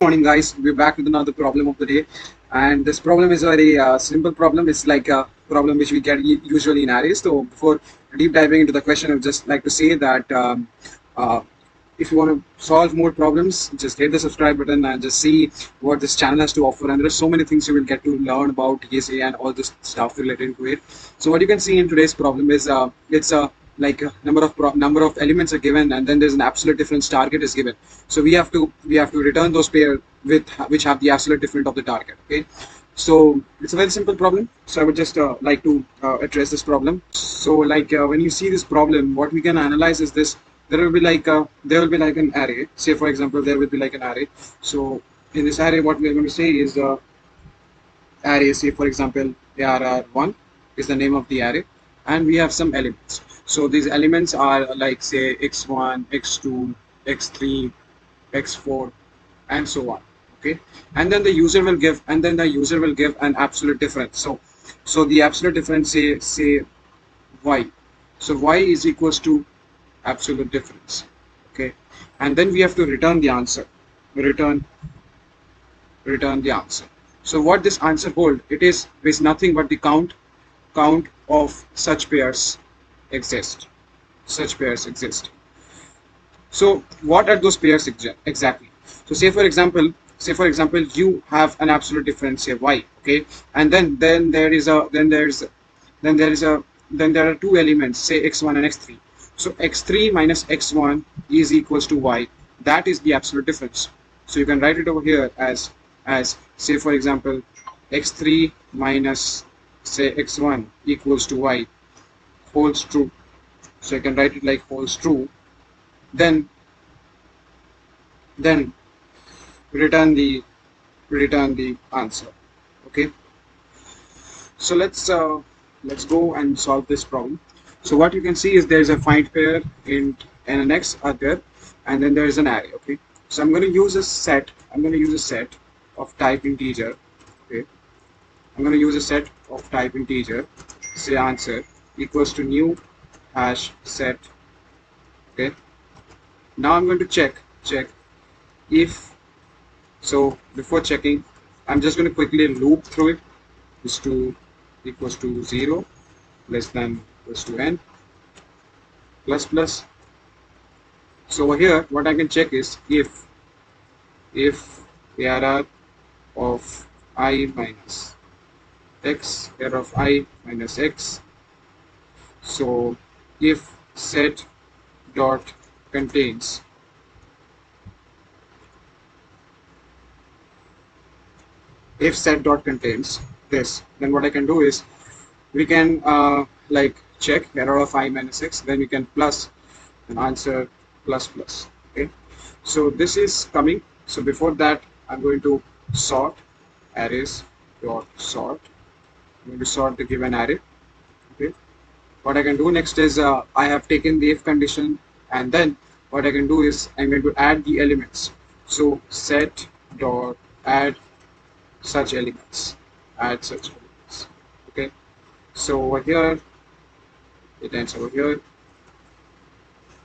Morning, guys. We're back with another problem of the day, and this problem is a very simple problem. It's like a problem which we get usually in arrays. So before deep diving into the question, I would just like to say that uh, if you want to solve more problems, just hit the subscribe button and just see what this channel has to offer. And there are so many things you will get to learn about ESA and all this stuff related to it. So what you can see in today's problem is it's a like a number of elements are given, and then there's an absolute difference target is given. So we have to return those pair with which have the absolute difference of the target. Okay, so it's a very simple problem. So I would just like to address this problem. So like when you see this problem, what we can analyze is this. There will be like an array. Say for example, there will be like an array. So in this array, what we are going to say is array. Say for example, ARR1 is the name of the array, and we have some elements. So these elements are like say x1, x2, x3, x4, and so on. Okay, and then the user will give an absolute difference. So the absolute difference, say y. So y is equals to absolute difference. Okay, and then we have to return the answer. Return the answer. So what this answer hold? It is nothing but the count of such pairs exist. Such pairs exist. So what are those pairs exactly? So say for example, you have an absolute difference, say y. Okay, and then there is a then there's then there is a then there are two elements, say x1 and x3. So x3 minus x1 is equals to y. That is the absolute difference. So you can write it over here as say for example, x3 minus say x1 equals to y holds true. So you can write it like holds true. Then return the answer. Okay. So let's go and solve this problem. So what you can see is there is a find pair int and an x are there, and then there is an array. Okay. So I'm going to use a set. Of type integer. Okay. I'm going to use a set of type integer. Say answer equals to new hash set. Okay. Now I'm going to check if. So before checking, I'm just going to quickly loop through it. Is to equals to 0 less than equals to n plus plus. So over here, what I can check is if ARR of I minus x, ARR of I minus x. So if set dot contains this, then what I can do is we can like check error of I minus x, then we can plus an answer plus plus. Okay, so this is coming. So before that, I'm going to sort arrays dot sort. I'm going to sort the given array. Okay, what I can do next is I have taken the if condition, and then what I can do is I'm going to add the elements. So set dot add such elements. Okay, so over here it ends over here.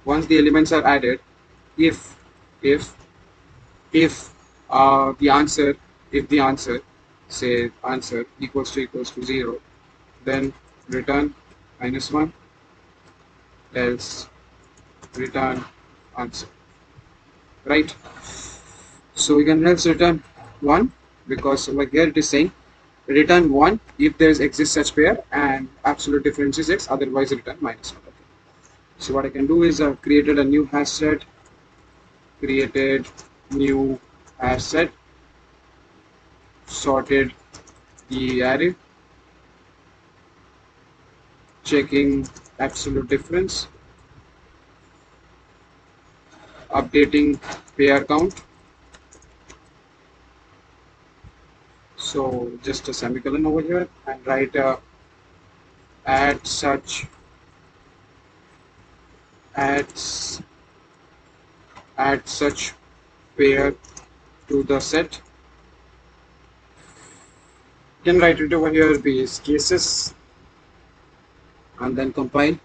Once the elements are added, if the answer say answer equals to 0, then return -1, else return answer. Right, so we can else return 1, because over here it is saying return 1 if there exists such pair and absolute difference is x, otherwise return -1. Okay. So what I can do is created a new hash set, sorted the array, checking absolute difference, updating pair count. So just a semicolon over here and write add such pair to the set. Can write it over here base cases and then compile.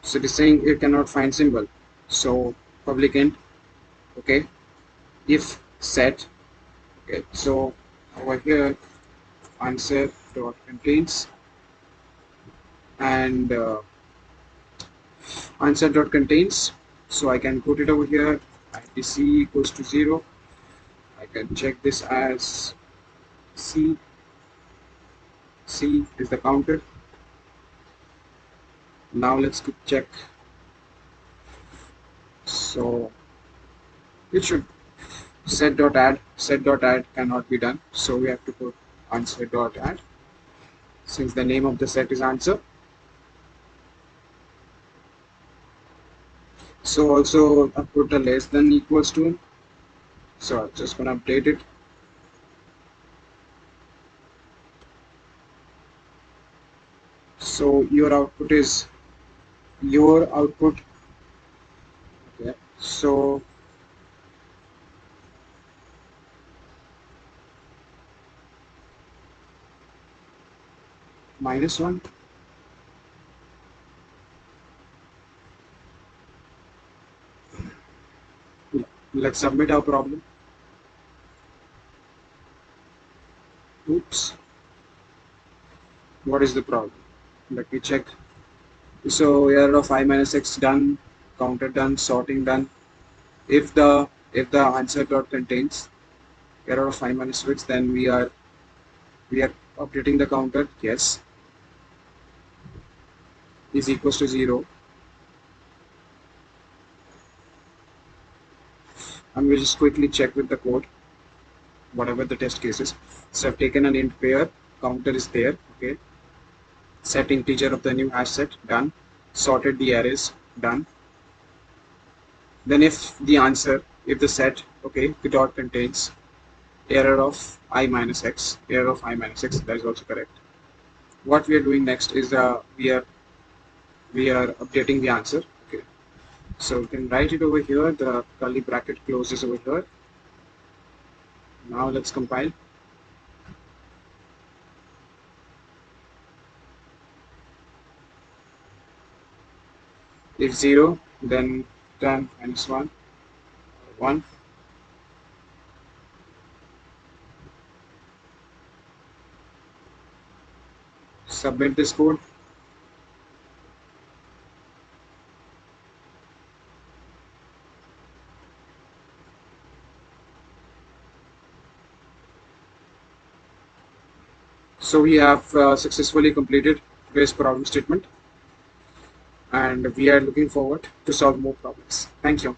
So it is saying it cannot find symbol. So public int, okay, if set, okay. So over here answer dot contains, and answer dot contains, so I can put it over here, IPC equals to 0. I can check this as C. C is the counter. Now let's check. So it should set dot add cannot be done, so we have to put answer dot add since the name of the set is answer. So also I put a less than equals to, so I'm just gonna update it. So your output, okay. So -1. Let's submit our problem. Oops, what is the problem? Let me check. So error of I minus x done, counter done, sorting done. If the answer dot contains error of I minus x, then we are updating the counter. Yes, is equals to 0. And we'll just quickly check with the code, whatever the test cases. So I've taken an int pair, counter is there, okay. Set integer of the new hash set, done. Sorted the arrays, done. Then if the set, okay, the dot contains error of I minus x, that is also correct. What we are doing next is we are updating the answer, okay. So we can write it over here, the curly bracket closes over here. Now let's compile. If 0, then 10 minus 1, 1. Submit this code. So we have successfully completed this problem statement, and we are looking forward to solve more problems. Thank you.